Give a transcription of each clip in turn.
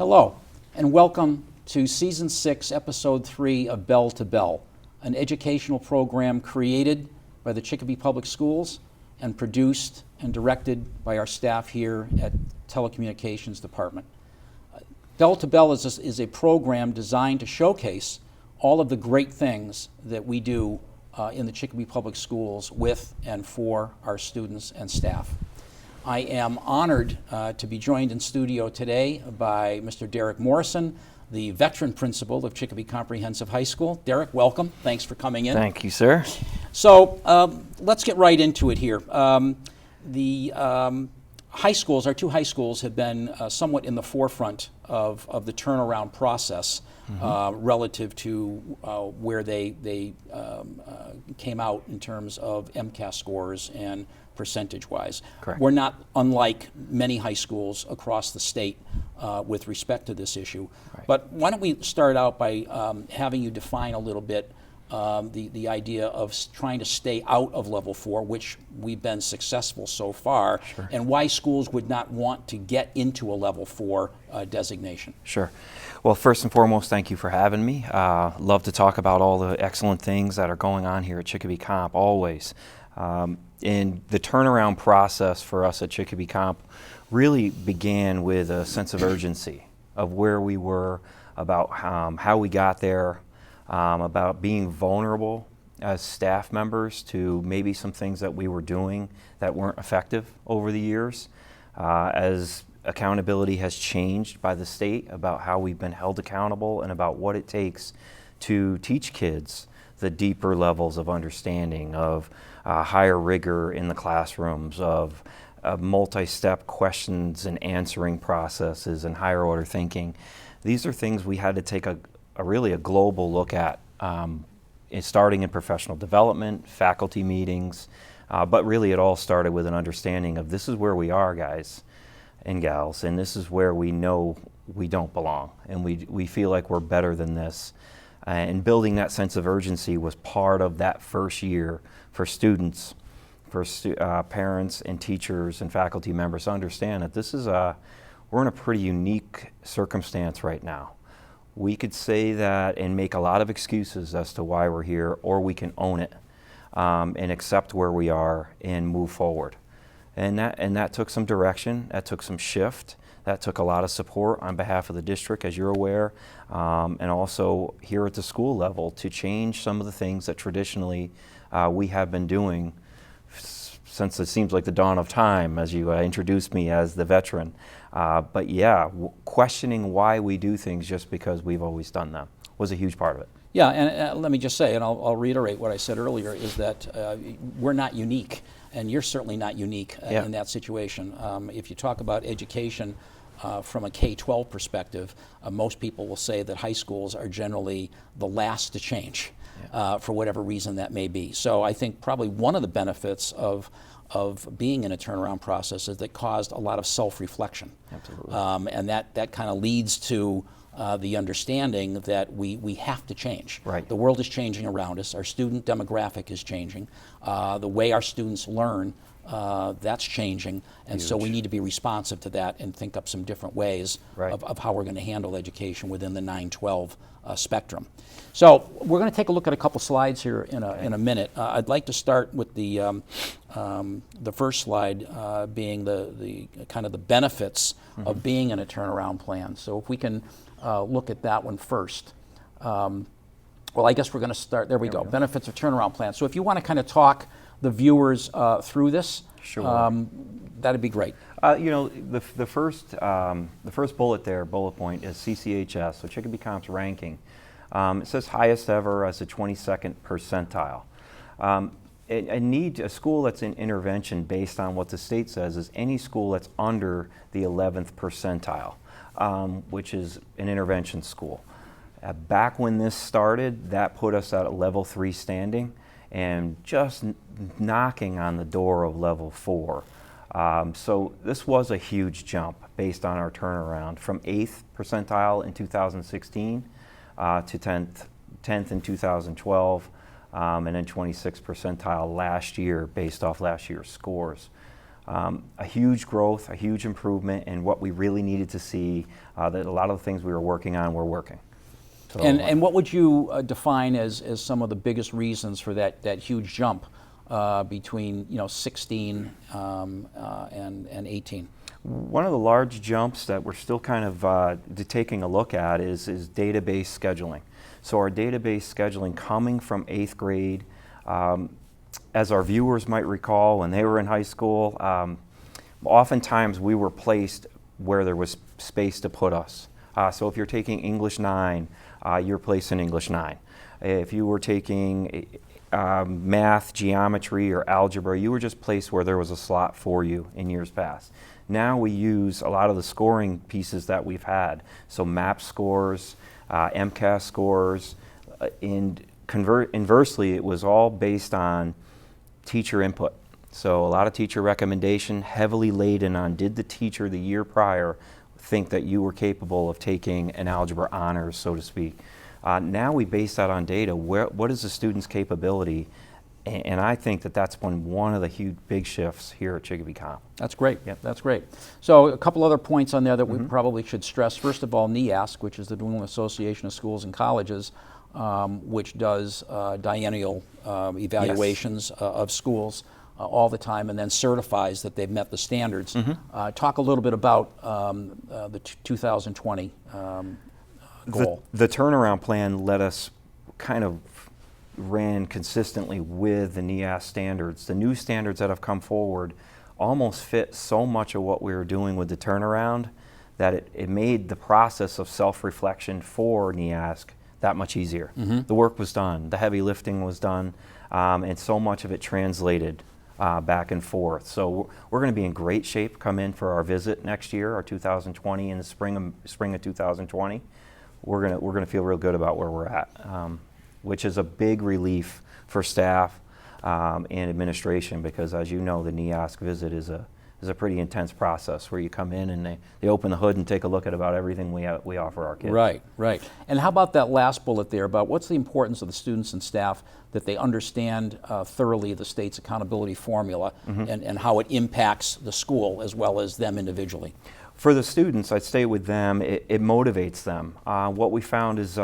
Hello, and welcome to Season 6, Episode 3 of Bell to Bell, an educational program created by the Chicopee Public Schools and produced and directed by our staff here at Telecommunications Department. Bell to Bell is a program designed to showcase all of the great things that we do in the Chicopee Public Schools with and for our students and staff. I am honored to be joined in studio today by Mr. Derek Morrison, the veteran principal of Chicopee Comprehensive High School. Derek, welcome. Thanks for coming in. Thank you, sir. So let's get right into it here. The high schools, our two high schools, have been somewhat in the forefront of the turnaround process relative to where they came out in terms of MCAS scores and percentage-wise. Correct. We're not unlike many high schools across the state with respect to this issue. Right. But why don't we start out by having you define a little bit the idea of trying to stay out of level 4, which we've been successful so far, Sure. and why schools would not want to get into a level 4 designation. Sure. Well, first and foremost, thank you for having me. Love to talk about all the excellent things that are going on here at Chicopee Comp, always. And the turnaround process for us at Chicopee Comp really began with a sense of urgency of where we were, about how we got there, about being vulnerable as staff members to maybe some things that we were doing that weren't effective over the years. As accountability has changed by the state about how we've been held accountable and about what it takes to teach kids the deeper levels of understanding, of higher rigor in the classrooms, of multi-step questions and answering processes and higher order thinking. These are things we had to take a really global look at, starting in professional development, faculty meetings, but really it all started with an understanding of this is where we are, guys and gals, and this is where we know we don't belong, and we feel like we're better than this. And building that sense of urgency was part of that first year for students, for parents and teachers and faculty members to understand that this is we're in a pretty unique circumstance right now. We could say that and make a lot of excuses as to why we're here, or we can own it and accept where we are and move forward. And that took some direction, that took some shift, that took a lot of support on behalf of the district, as you're aware, and also here at the school level to change some of the things that traditionally we have been doing since it seems like the dawn of time, as you introduced me as the veteran. But yeah, questioning why we do things just because we've always done them was a huge part of it. Yeah, and let me just say, and I'll reiterate what I said earlier, is that we're not unique, and you're certainly not unique in that situation. If you talk about education from a K-12 perspective, most people will say that high schools are generally the last to change for whatever reason that may be. So I think probably one of the benefits of being in a turnaround process is that caused a lot of self-reflection. Absolutely. And that kind of leads to the understanding that we have to change. Right. The world is changing around us. Our student demographic is changing. The way our students learn, that's changing. And so we need to be responsive to that and think up some different ways of how we're going to handle education within the 9-12 spectrum. So we're going to take a look at a couple slides here in a minute. I'd like to start with the first slide being the kind of the benefits of being in a turnaround plan. So if we can look at that one first. Well, I guess we're going to start, there we go, benefits of turnaround plan. So if you want to kind of talk the viewers through this, sure. That'd be great. You know, the first bullet point is CCHS, so Chicopee Comp's ranking. It says highest ever as the 22nd percentile. A school that's in intervention based on what the state says is any school that's under the 11th percentile, which is an intervention school. Back when this started, that put us at a level 3 standing and just knocking on the door of level 4. So this was a huge jump based on our turnaround from 8th percentile in 2016 to 10th in 2012, and then 26th percentile last year based off last year's scores. A huge growth, a huge improvement, and what we really needed to see, that a lot of the things we were working on were working. So, And what would you define as some of the biggest reasons for that huge jump between 16 and 18? one of the large jumps that we're still kind of taking a look at is database scheduling. So our database scheduling coming from 8th grade, as our viewers might recall, when they were in high school, oftentimes we were placed where there was space to put us. So if you're taking English 9, you're placed in English 9. If you were taking math, geometry, or algebra, you were just placed where there was a slot for you in years past. Now we use a lot of the scoring pieces that we've had. So MAP scores, MCAS scores, and inversely, it was all based on teacher input. So a lot of teacher recommendation, heavily laden on, did the teacher the year prior think that you were capable of taking an algebra honors, so to speak. Now we base that on data. What is the student's capability? And I think that that's been one of the huge big shifts here at Chicopee Comp. That's great. Yep. That's great. So a couple other points on there that we probably should stress. First of all, NEASC, which is the New England Association of Schools and Colleges, which does biennial evaluations of schools all the time, and then certifies that they've met the standards. Talk a little bit about the 2020 goal. The turnaround plan let us kind of ran consistently with the NEASC standards. The new standards that have come forward almost fit so much of what we were doing with the turnaround that it made the process of self-reflection for NEASC that much easier. The work was done, the heavy lifting was done, and so much of it translated back and forth. So we're going to be in great shape come in for our visit next year, our 2020, in the spring of 2020. We're going to feel real good about where we're at, which is a big relief for staff and administration, because as you know, the NEASC visit is a pretty intense process where you come in and they open the hood and take a look at about everything we offer our kids. Right, right. And how about that last bullet there about what's the importance of the students and staff that they understand thoroughly the state's accountability formula and how it impacts the school as well as them individually? For the students, I'd stay with them. It motivates them. What we found is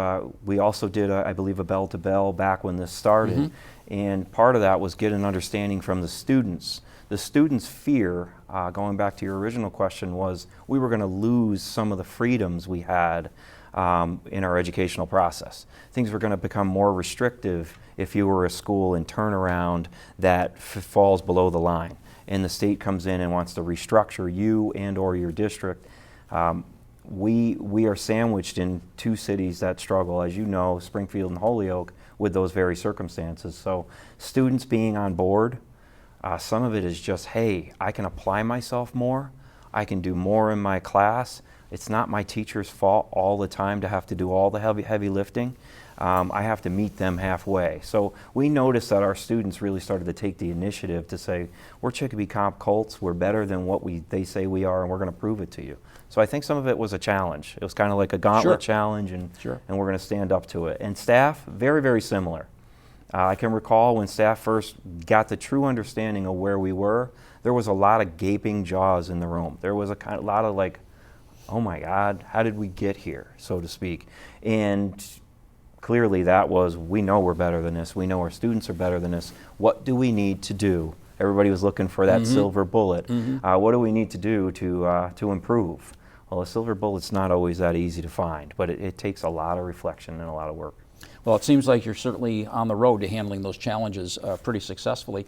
we also did, I believe, a bell-to-bell back when this started, and part of that was get an understanding from the students. The students' fear, going back to your original question, was we were going to lose some of the freedoms we had in our educational process. Things were going to become more restrictive if you were a school in turnaround that falls below the line, and the state comes in and wants to restructure you and or your district. We are sandwiched in two cities that struggle, as you know, Springfield and Holyoke, with those very circumstances. So students being on board, some of it is just, hey, I can apply myself more, I can do more in my class. It's not my teacher's fault all the time to have to do all the heavy lifting. I have to meet them halfway. So we noticed that our students really started to take the initiative to say, we're Chicopee Comp Colts, we're better than what they say we are, and we're going to prove it to you. So I think some of it was a challenge. It was kind of like a gauntlet challenge, and we're going to stand up to it. And staff, very, very similar. I can recall when staff first got the true understanding of where we were, there was a lot of gaping jaws in the room. There was a lot of like, oh my God, how did we get here, so to speak? And clearly that was, we know we're better than this. We know our students are better than this. What do we need to do? Everybody was looking for that silver bullet. What do we need to do to improve? Well, a silver bullet's not always that easy to find, but it takes a lot of reflection and a lot of work. Well, it seems like you're certainly on the road to handling those challenges pretty successfully.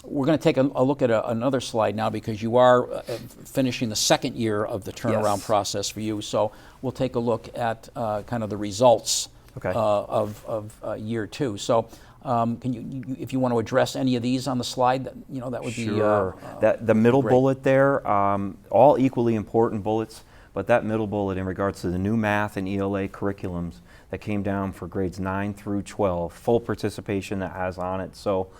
We're going to take a look at another slide now, because you are finishing the second year of the turnaround process for you. So we'll take a look at kind of the results of year two. So can you, if you want to address any of these on the slide, that would be the middle bullet there, all equally important bullets, but that middle bullet in regards to the new math and ELA curriculums that came down for grades 9 through 12, full participation that has on it. So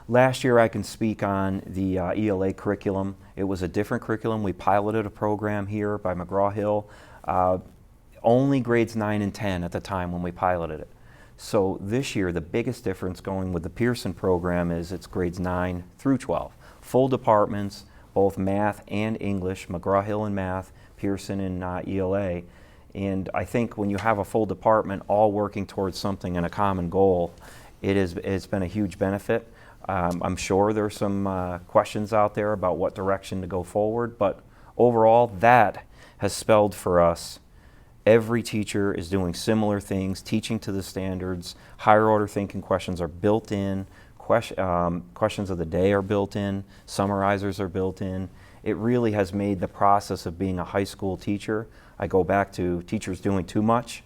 last year I can speak on the ELA curriculum. It was a different curriculum. We piloted a program here by McGraw-Hill, only grades 9 and 10 at the time when we piloted it. So this year, the biggest difference going with the Pearson program is it's grades 9 through 12. Full departments, both math and English, McGraw-Hill in math, Pearson in ELA. And I think when you have a full department all working towards something and a common goal, it's been a huge benefit. I'm sure there's some questions out there about what direction to go forward, but overall that has spelled for us every teacher is doing similar things, teaching to the standards, higher order thinking questions are built in, questions of the day are built in, summarizers are built in. It really has made the process of being a high school teacher, I go back to teachers doing too much.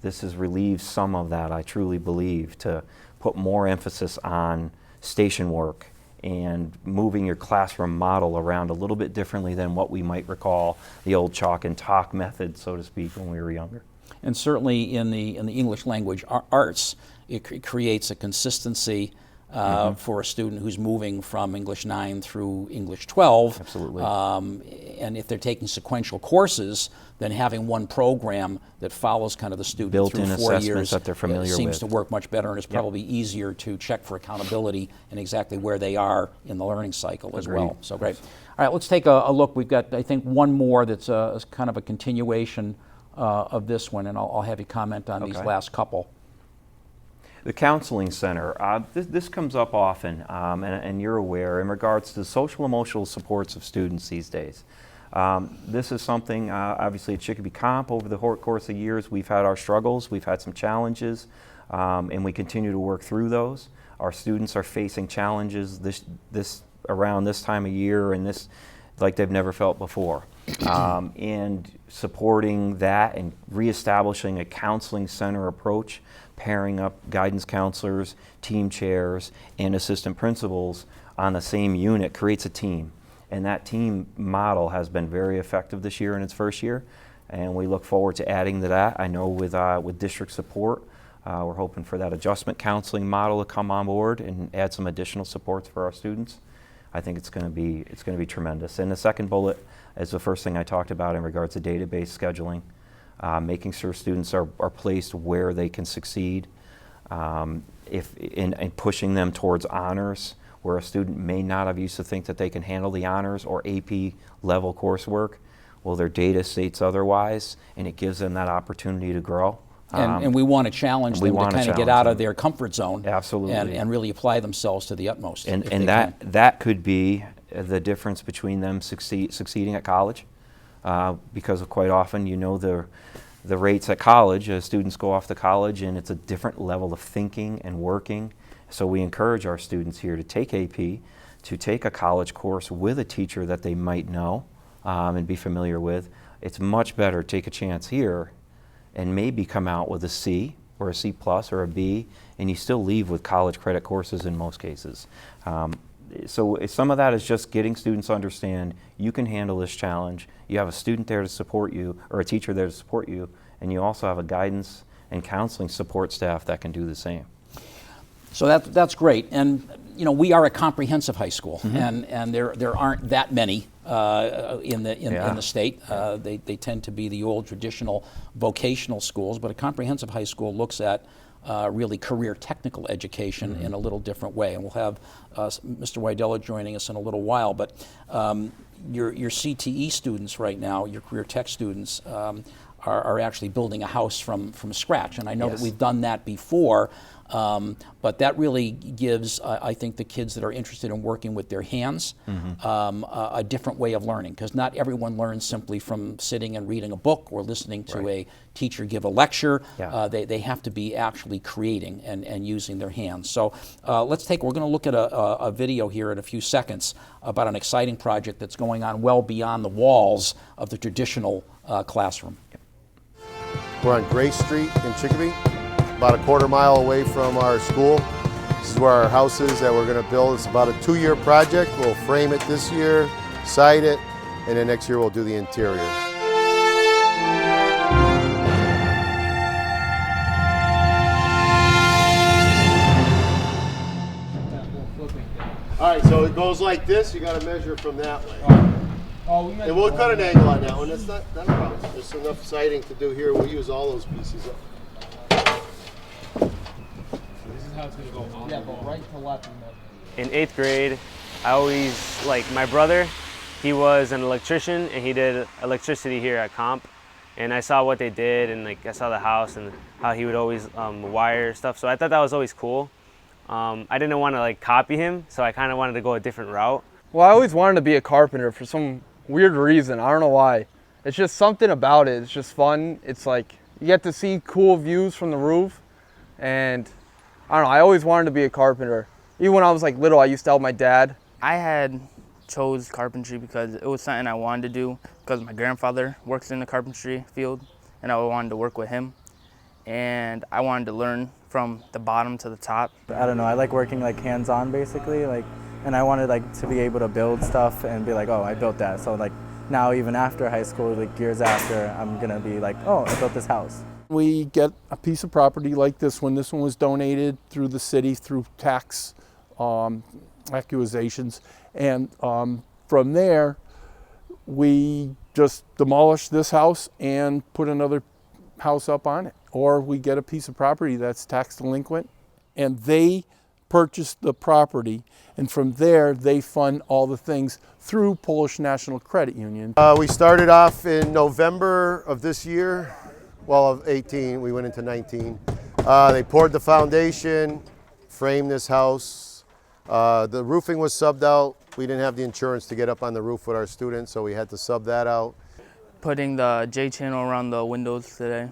This has relieved some of that, I truly believe, to put more emphasis on station work and moving your classroom model around a little bit differently than what we might recall the old chalk and talk method, so to speak, when we were younger. And certainly in the English language arts, it creates a consistency for a student who's moving from English 9 through English 12. Absolutely. And if they're taking sequential courses, then having one program that follows kind of the student Built-in through 4 assessments years that they're familiar seems with. to work much better, and it's probably easier to check for accountability and exactly where they are in the learning cycle as well. So great. All right, let's take a look. We've got, I think, one more that's kind of a continuation of this one, and I'll have you comment on these last couple. The Counseling Center, this comes up often, and you're aware, in regards to the social emotional supports of students these days. This is something, obviously, at Chicopee Comp, over the course of years, we've had our struggles, we've had some challenges, and we continue to work through those. Our students are facing challenges around this time of year, and this like they've never felt before. And supporting that and reestablishing a counseling center approach, pairing up guidance counselors, team chairs, and assistant principals on the same unit creates a team. And that team model has been very effective this year in its first year, and we look forward to adding to that. I know with district support, we're hoping for that adjustment counseling model to come on board and add some additional supports for our students. I think it's going to be tremendous. And the second bullet is the first thing I talked about in regards to database scheduling, making sure students are placed where they can succeed, in pushing them towards honors, where a student may not have used to think that they can handle the honors or AP level coursework. Well, their data states otherwise, and it gives them that opportunity to grow. And we want to challenge them to kind of get out of their comfort zone. Absolutely. And really apply themselves to the utmost. And that could be the difference between them succeeding at college, because quite often, you know, the rates at college, students go off to college and it's a different level of thinking and working. So we encourage our students here to take AP, to take a college course with a teacher that they might know and be familiar with. It's much better to take a chance here and maybe come out with a C or a C plus or a B, and you still leave with college credit courses in most cases. So some of that is just getting students to understand you can handle this challenge. You have a student there to support you, or a teacher there to support you, and you also have a guidance and counseling support staff that can do the same. So that's great. And you know, we are a comprehensive high school, and there aren't that many in the state. They tend to be the old traditional vocational schools, but a comprehensive high school looks at really career technical education in a little different way. And we'll have Mr. Wydella joining us in a little while. But your CTE students right now, your career tech students, are actually building a house from scratch. And I know that we've done that before. But that really gives, I think, the kids that are interested in working with their hands a different way of learning, because not everyone learns simply from sitting and reading a book or listening to a teacher give a lecture. They have to be actually creating and using their hands. So we're going to look at a video here in a few seconds about an exciting project that's going on well beyond the walls of the traditional classroom. We're on Gray Street in Chicopee, about a quarter-mile away from our school. This is where our house is that we're going to build. It's about a 2-year project. We'll frame it this year, side it, and then next year we'll do the interior. All right, so it goes like this. You got to measure from that way. And we'll cut an angle on that one. That's not a problem. There's enough siding to do here. We'll use all those pieces. how it's gonna go on. Yeah, but right to left. In 8th grade, I always, like my brother, he was an electrician and he did electricity here at Comp. And I saw what they did and like I saw the house and how he would always wire stuff. So I thought that was always cool. I didn't want to like copy him, so I kind of wanted to go a different route. Well, I always wanted to be a carpenter for some weird reason. I don't know why. It's just something about it. It's just fun. It's like you get to see cool views from the roof. And I don't know, I always wanted to be a carpenter. Even when I was like little, I used to help my dad. I had chose carpentry because it was something I wanted to do because my grandfather works in the carpentry field and I wanted to work with him. And I wanted to learn from the bottom to the top. I don't know, I like working like hands-on basically, like, and I wanted like to be able to build stuff and be like, oh, I built that. So like now even after high school, like years after, I'm gonna be like, oh, I built this house. We get a piece of property like this one. This one was donated through the city through tax accusations. And from there, we just demolish this house and put another house up on it. Or we get a piece of property that's tax delinquent and they purchase the property. And from there, they fund all the things through Polish National Credit Union. We started off in November of this year, well, of 18, we went into 19. They poured the foundation, framed this house. The roofing was subbed out. We didn't have the insurance to get up on the roof with our students, so we had to sub that out. Putting the J-channel around the windows today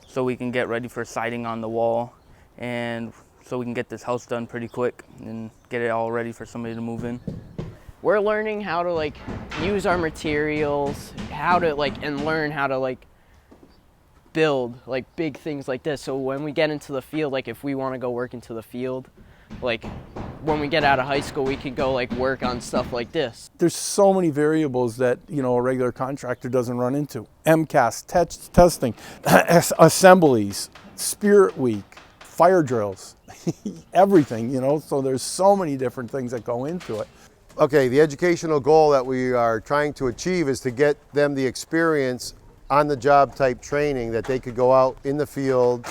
so we can get ready for siding on the wall and so we can get this house done pretty quick and get it all ready for somebody to move in. We're learning how to like use our materials, how to like, and learn how to like build like big things like this. So when we get into the field, like if we want to go work into the field, like when we get out of high school, we could go like work on stuff like this. There's so many variables that, you know, a regular contractor doesn't run into. MCAS, testing, assemblies, Spirit Week, fire drills, everything, you know, so there's so many different things that go into it. Okay, the educational goal that we are trying to achieve is to get them the experience on the job type training that they could go out in the field,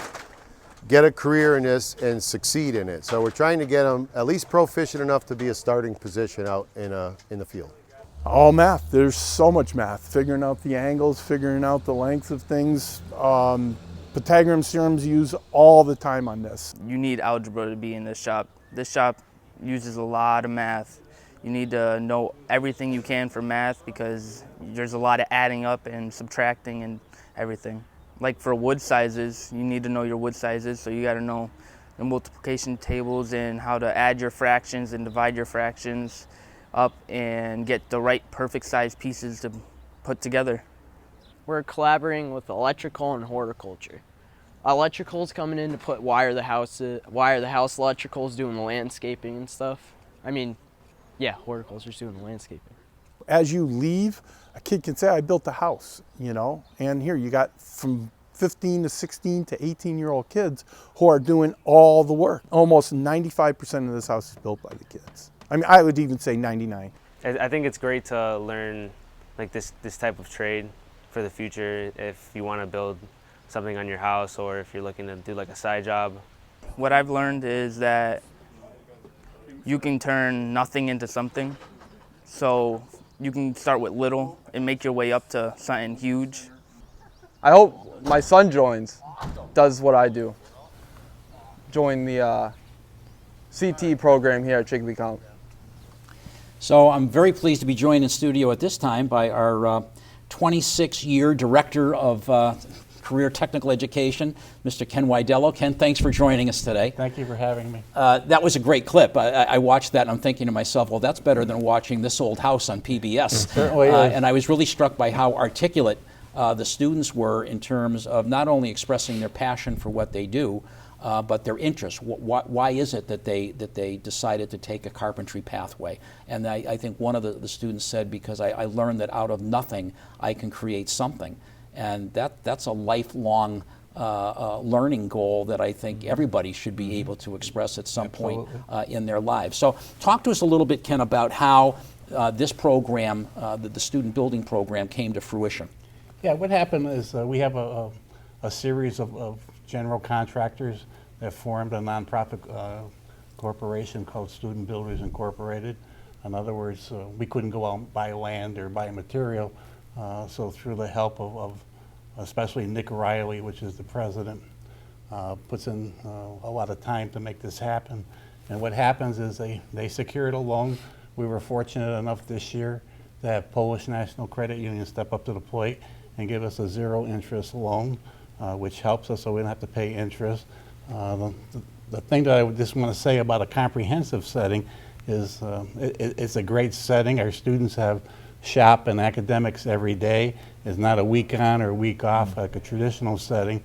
get a career in this and succeed in it. So we're trying to get them at least proficient enough to be a starting position out in the field. All math, there's so much math, figuring out the angles, figuring out the length of things. Pythagorean theorems used all the time on this. You need algebra to be in this shop. This shop uses a lot of math. You need to know everything you can for math because there's a lot of adding up and subtracting and everything. Like for wood sizes, you need to know your wood sizes, so you got to know the multiplication tables and how to add your fractions and divide your fractions up and get the right perfect size pieces to put together. We're collaborating with electrical and horticulture. Electrical's coming in to wire the house. Electrical's doing the landscaping and stuff. I mean, yeah, horticulture's doing the landscaping. As you leave, a kid can say, I built a house, you know, and here you got from 15 to 16 to 18-year-old kids who are doing all the work. Almost 95% of this house is built by the kids. I mean, I would even say 99. I think it's great to learn like this type of trade for the future if you want to build something on your house or if you're looking to do like a side job. What I've learned is that you can turn nothing into something. So you can start with little and make your way up to something huge. I hope my son does what I do. Join the CT program here at Chicopee Comp. So I'm very pleased to be joined in studio at this time by our 26-year Director of Career Technical Education, Mr. Ken Weidello. Ken, thanks for joining us today. Thank you for having me. That was a great clip. I watched that and I'm thinking to myself, well, that's better than watching This Old House on PBS. Certainly is. And I was really struck by how articulate the students were in terms of not only expressing their passion for what they do, but their interest. Why is it that they decided to take a carpentry pathway? And I think one of the students said, because I learned that out of nothing I can create something. And that's a lifelong learning goal that I think everybody should be able to express at some point in their lives. So talk to us a little bit, Ken, about how this program, the student building program, came to fruition. Yeah, what happened is we have a series of general contractors have formed a nonprofit corporation called Student Builders Incorporated. In other words, we couldn't go out and buy land or buy material, so through the help of especially Nick Riley, which is the president, puts in a lot of time to make this happen. And what happens is they secured a loan. We were fortunate enough this year to have Polish National Credit Union step up to the plate and give us a zero-interest loan, which helps us so we don't have to pay interest. The thing that I would just want to say about a comprehensive setting is it's a great setting. Our students have shop and academics every day. It's not a week on or week off like a traditional setting.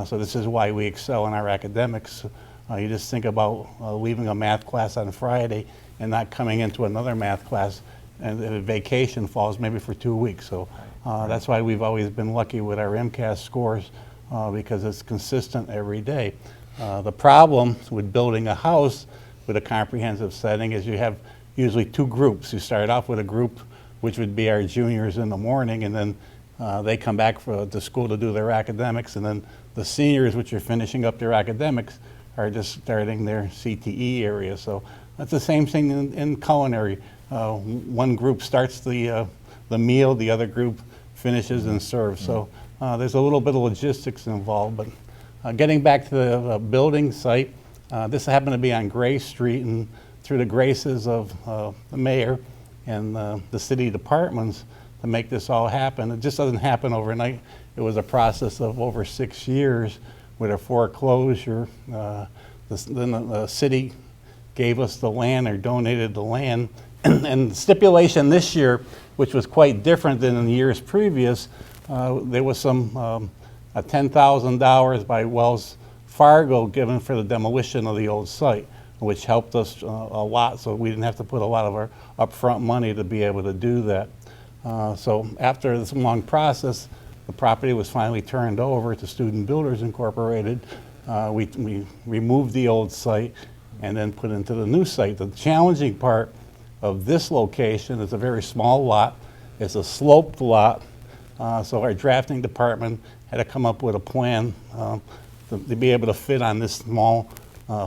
So this is why we excel in our academics. You just think about leaving a math class on Friday and not coming into another math class, and a vacation falls maybe for 2 weeks. So that's why we've always been lucky with our MCAS scores, because it's consistent every day. The problem with building a house with a comprehensive setting is you have usually two groups. You start off with a group which would be our juniors in the morning, and then they come back to school to do their academics, and then the seniors, which are finishing up their academics, are just starting their CTE area. So that's the same thing in culinary. One group starts the meal, the other group finishes and serves. So there's a little bit of logistics involved. But getting back to the building site, this happened to be on Gray Street, and through the graces of the mayor and the city departments to make this all happen. It just doesn't happen overnight. It was a process of over 6 years with a foreclosure. Then the city gave us the land or donated the land. And the stipulation this year, which was quite different than in the years previous, there was some $10,000 by Wells Fargo given for the demolition of the old site, which helped us a lot, so we didn't have to put a lot of our upfront money to be able to do that. So after this long process, the property was finally turned over to Student Builders Incorporated. We removed the old site and then put into the new site. The challenging part of this location is a very small lot. It's a sloped lot, so our drafting department had to come up with a plan to be able to fit on this small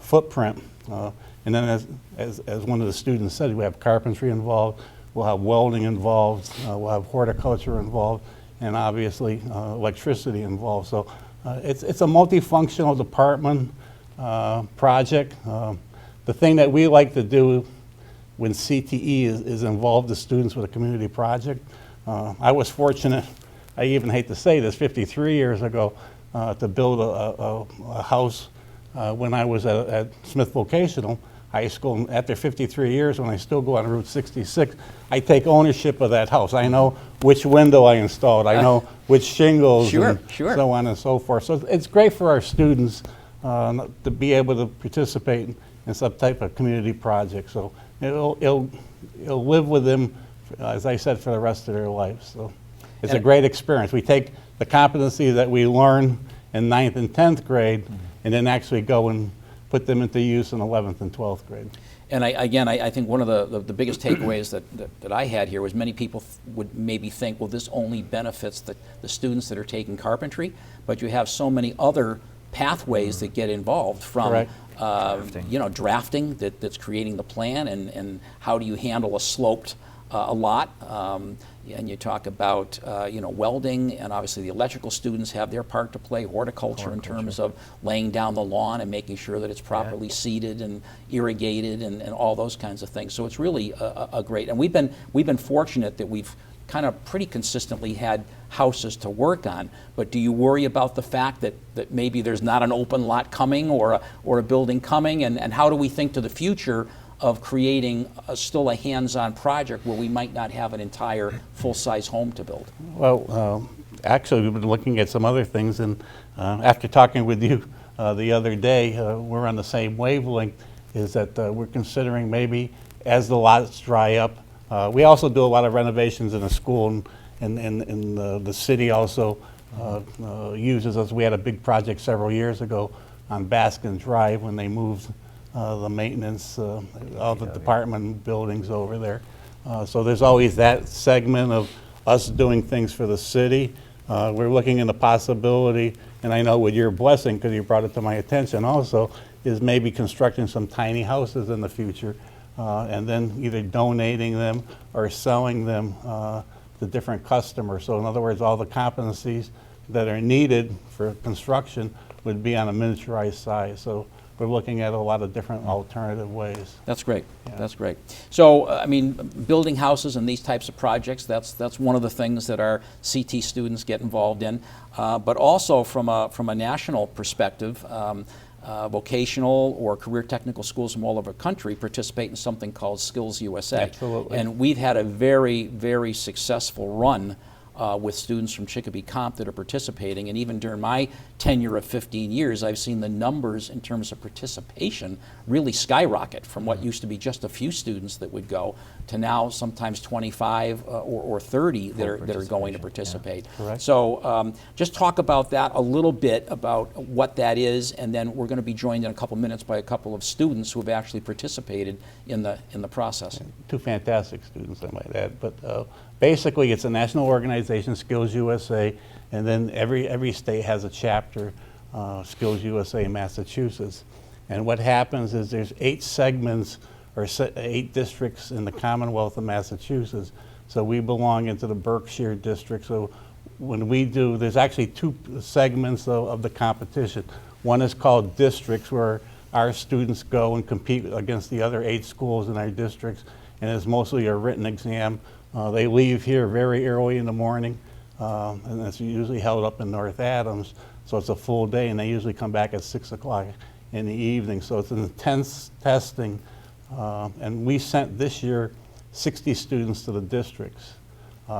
footprint. And then as one of the students said, we have carpentry involved, we'll have welding involved, we'll have horticulture involved, and obviously electricity involved. So it's a multifunctional department project. The thing that we like to do when CTE is involved the students with a community project. I was fortunate, I even hate to say this, 53 years ago to build a house when I was at Smith Vocational High School. And after 53 years, when I still go on Route 66, I take ownership of that house. I know which window I installed. I know which shingles and so on and so forth. So it's great for our students to be able to participate in some type of community project. So it'll live with them, as I said, for the rest of their lives. So it's a great experience. We take the competency that we learn in 9th and 10th grade and then actually go and put them into use in 11th and 12th grade. And I think one of the biggest takeaways that I had here was many people would maybe think, well, this only benefits the students that are taking carpentry, but you have so many other pathways that get involved from drafting that's creating the plan, and how do you handle a sloped a lot, and you talk about welding, and obviously the electrical students have their part to play, horticulture in terms of laying down the lawn and making sure that it's properly seeded and irrigated and all those kinds of things. So it's really a great, and we've been fortunate that we've kind of pretty consistently had houses to work on. But do you worry about the fact that maybe there's not an open lot coming or a building coming, and how do we think to the future of creating still a hands-on project where we might not have an entire full-size home to build? Well, actually, we've been looking at some other things, and after talking with you the other day, we're on the same wavelength, is that we're considering maybe as the lots dry up. We also do a lot of renovations in the school, and the city also uses us. We had a big project several years ago on Baskin Drive when they moved the maintenance of the department buildings over there. So there's always that segment of us doing things for the city. We're looking into possibility, and I know with your blessing, because you brought it to my attention also, is maybe constructing some tiny houses in the future, and then either donating them or selling them to different customers. So in other words, all the competencies that are needed for construction would be on a miniaturized size. So we're looking at a lot of different alternative ways. That's great. Yeah. That's great. So, I mean, building houses and these types of projects, that's one of the things that our CT students get involved in. But also from a national perspective, vocational or career technical schools from all over the country participate in something called Skills USA. Absolutely. And we've had a very, very successful run with students from Chicopee Comp that are participating, and even during my tenure of 15 years, I've seen the numbers in terms of participation really skyrocket from what used to be just a few students that would go to now sometimes 25 or 30 that are going to participate. Yeah, correct. So just talk about that a little bit, about what that is, and then we're going to be joined in a couple minutes by a couple of students who have actually participated in the process. Two fantastic students, I might add. But basically, it's a national organization, Skills USA, and then every state has a chapter, Skills USA in Massachusetts. And what happens is there's 8 segments or 8 districts in the Commonwealth of Massachusetts. So we belong into the Berkshire district. So when we do, there's actually 2 segments of the competition. One is called districts, where our students go and compete against the other 8 schools in our districts, and it's mostly a written exam. They leave here very early in the morning, and it's usually held up in North Adams, so it's a full day, and they usually come back at 6 o'clock in the evening. So it's an intense testing, and we sent this year 60 students to the districts.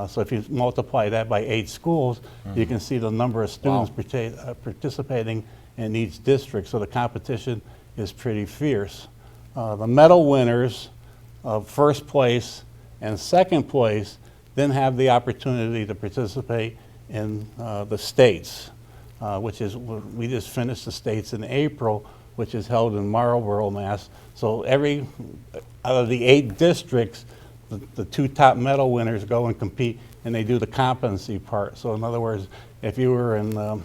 So if you multiply that by 8 schools, you can see the number of students participating in each district, so the competition is pretty fierce. The medal winners of first place and second place then have the opportunity to participate in the states, which is, we just finished the states in April, which is held in Marlborough, Mass. So out of the 8 districts, the 2 top medal winners go and compete, and they do the competency part. So in other words, if you were in a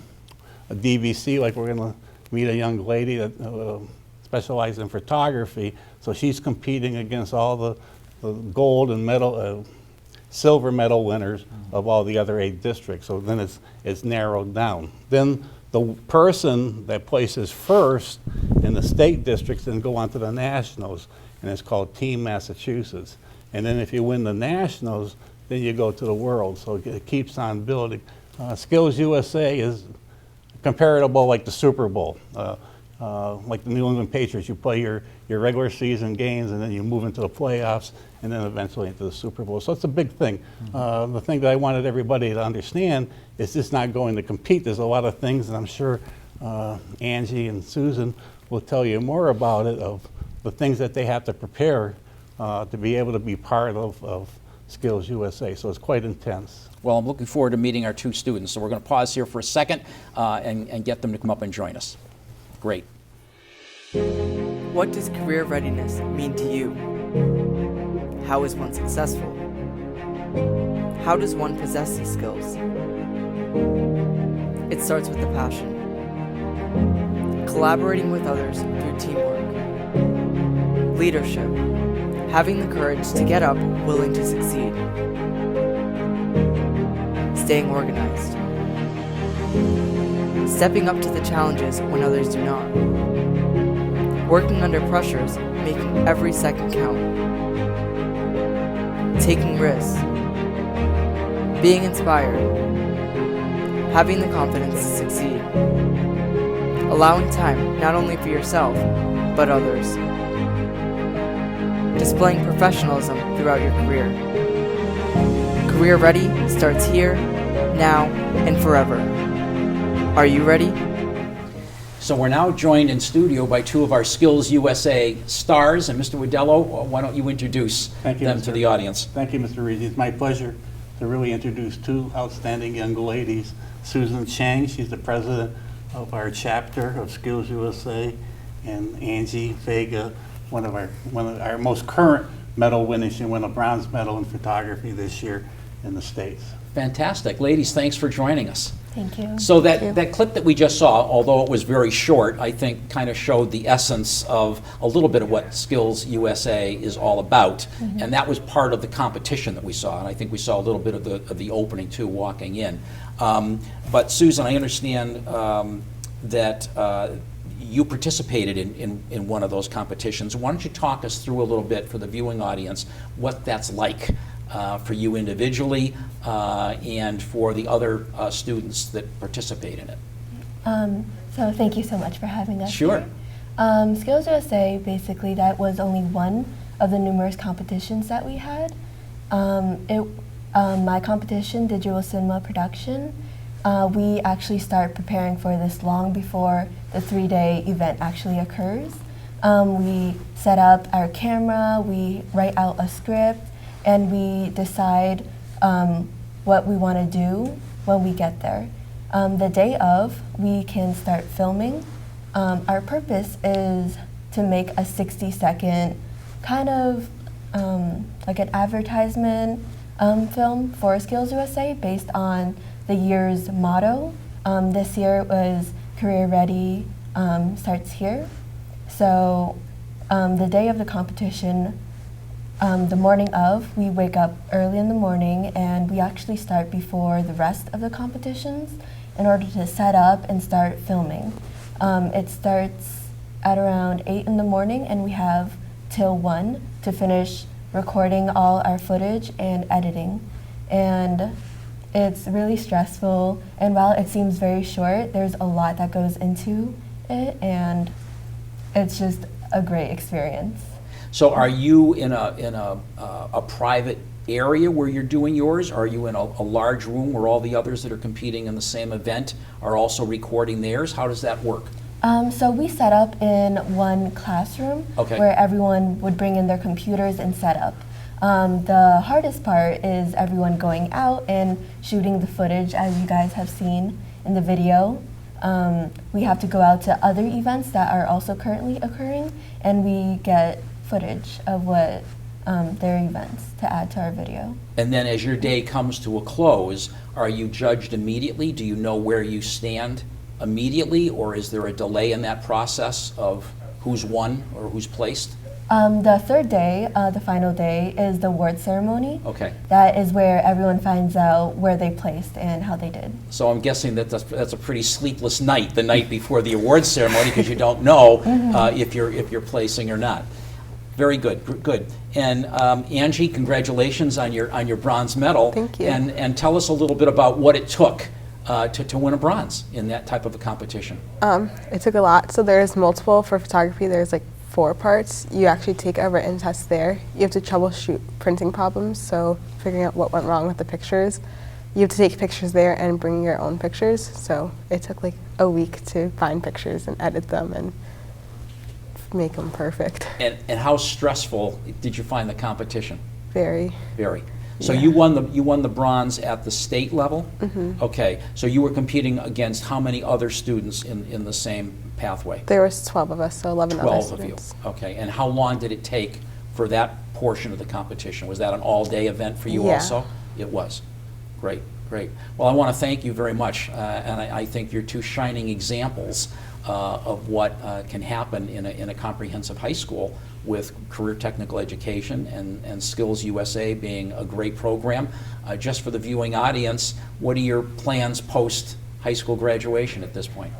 DVC, like we're going to meet a young lady that specializes in photography, so she's competing against all the gold and medal, silver medal winners of all the other 8 districts. So then it's narrowed down. Then the person that places first in the state districts then go on to the nationals, and it's called Team Massachusetts. And then if you win the nationals, then you go to the world. So it keeps on building. Skills USA is comparable like the Super Bowl. Like the New England Patriots, you play your regular season games, and then you move into the playoffs, and then eventually into the Super Bowl. So it's a big thing. The thing that I wanted everybody to understand is just not going to compete. There's a lot of things, and I'm sure Angie and Susan will tell you more about it, of the things that they have to prepare to be able to be part of Skills USA. So it's quite intense. Well, I'm looking forward to meeting our 2 students. So we're going to pause here for a second and get them to come up and join us. Great. What does career readiness mean to you? How is one successful? How does one possess these skills? It starts with the passion. Collaborating with others through teamwork. Leadership. Having the courage to get up, willing to succeed. Staying organized. Stepping up to the challenges when others do not. Working under pressures, making every second count. Taking risks. Being inspired. Having the confidence to succeed. Allowing time not only for yourself, but others. Displaying professionalism throughout your career. Career Ready starts here, now, and forever. Are you ready? So we're now joined in studio by 2 of our Skills USA stars. And Mr. Wadello, why don't you introduce them to the audience? Thank you, Mr. Reed. It's my pleasure to really introduce 2 outstanding young ladies. Susan Chang, she's the president of our chapter of Skills USA, and Angie Vega, one of our most current medal winners. She won a bronze medal in photography this year. in the States. Fantastic. Ladies, thanks for joining us. Thank you. So that clip that we just saw, although it was very short, I think kind of showed the essence of a little bit of what Skills USA is all about. And that was part of the competition that we saw. And I think we saw a little bit of the opening too, walking in. But Susan, I understand that you participated in one of those competitions. Why don't you talk us through a little bit for the viewing audience what that's like for you individually and for the other students that participate in it. So thank you so much for having us. Sure. Here. Skills USA, basically, that was only one of the numerous competitions that we had. My competition, Digital Cinema Production, we actually start preparing for this long before the 3-day event actually occurs. We set up our camera, we write out a script, and we decide what we want to do when we get there. The day of, we can start filming. Our purpose is to make a 60-second kind of like an advertisement film for Skills USA based on the year's motto. This year was Career Ready Starts Here. So the day of the competition, the morning of, we wake up early in the morning and we actually start before the rest of the competitions in order to set up and start filming. It starts at around 8 in the morning and we have till 1 to finish recording all our footage and editing. And it's really stressful, and while it seems very short, there's a lot that goes into it, and it's just a great experience. So are you in a private area where you're doing yours? Are you in a large room where all the others that are competing in the same event are also recording theirs? How does that work? So we set up in one classroom where everyone would bring in their computers and set up. The hardest part is everyone going out and shooting the footage, as you guys have seen in the video. We have to go out to other events that are also currently occurring, and we get footage of what their events to add to our video. And then as your day comes to a close, are you judged immediately? Do you know where you stand immediately, or is there a delay in that process of who's won or who's placed? The third day, the final day, is the award ceremony. Okay. That is where everyone finds out where they placed and how they did. So I'm guessing that that's a pretty sleepless night, the night before the awards ceremony, because you don't know if you're placing or not. Very good, good. And Angie, congratulations on your bronze medal. Thank you. And tell us a little bit about what it took to win a bronze in that type of a competition. It took a lot. So there's multiple for photography. There's like 4 parts. You actually take a written test there. You have to troubleshoot printing problems, so figuring out what went wrong with the pictures. You have to take pictures there and bring your own pictures. So it took like a week to find pictures and edit them and make them perfect. And how stressful did you find the competition? Very. Very. So Yeah. you won the bronze at the state level? Mm-hmm. Okay. So you were competing against how many other students in the same pathway? There was 12 of us, so 11 other 12 of you. students. Okay. And how long did it take for that portion of the competition? Was that an all-day event for you Yeah. also? It was. Great, great. Well, I want to thank you very much, and I think you're 2 shining examples of what can happen in a comprehensive high school with career technical education and Skills USA being a great program. Just for the viewing audience, what are your plans post high school graduation at this point?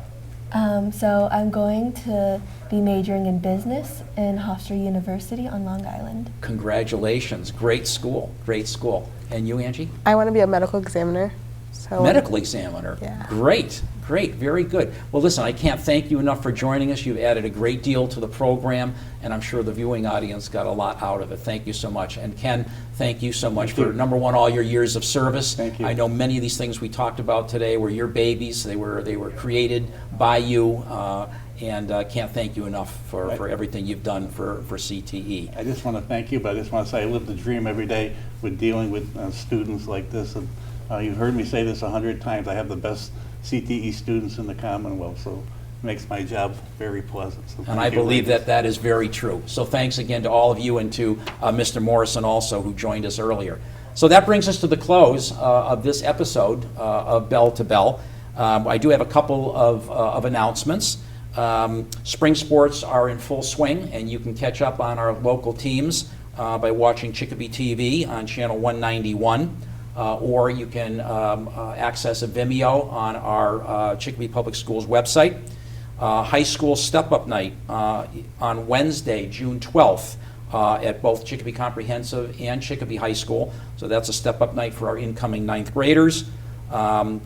So I'm going to be majoring in business in Hofstra University on Long Island. Congratulations, great school, great school. And you, Angie? I want to be a medical examiner. So Medical examiner. Yeah. Great, great, very good. Well, listen, I can't thank you enough for joining us. You've added a great deal to the program, and I'm sure the viewing audience got a lot out of it. Thank you so much. And Ken, thank you so much for, number one, all your years of service. Thank you. I know many of these things we talked about today were your babies. They were created by you, and can't thank you enough for everything you've done for CTE. I just want to thank you, but I just want to say I live the dream every day with dealing with students like this. And you've heard me say this 100 times. I have the best CTE students in the Commonwealth, so it makes my job very pleasant. So And I believe that is very true. So thanks again to all of you, and to Mr. Morrison also, who joined us earlier. So that brings us to the close of this episode of Bell to Bell. I do have a couple of announcements. Spring sports are in full swing, and you can catch up on our local teams by watching Chicopee TV on channel 191, or you can access a Vimeo on our Chicopee Public Schools website. High school step-up night on Wednesday, June 12th, at both Chicopee Comprehensive and Chicopee High School. So that's a step-up night for our incoming 9th graders.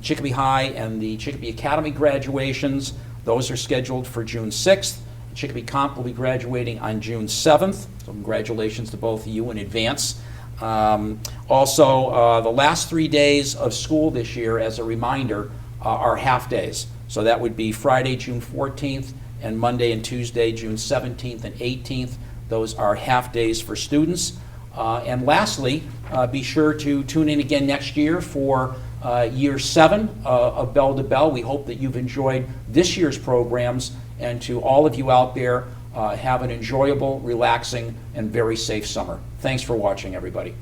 Chicopee High and the Chicopee Academy graduations, those are scheduled for June 6th. Chicopee Comp will be graduating on June 7th. So congratulations to both of you in advance. Also, the last 3 days of school this year, as a reminder, are half days. So that would be Friday, June 14th, and Monday and Tuesday, June 17th and 18th. Those are half days for students. And lastly, be sure to tune in again next year for year 7 of Bell to Bell. We hope that you've enjoyed this year's programs, and to all of you out there, have an enjoyable, relaxing, and very safe summer. Thanks for watching, everybody.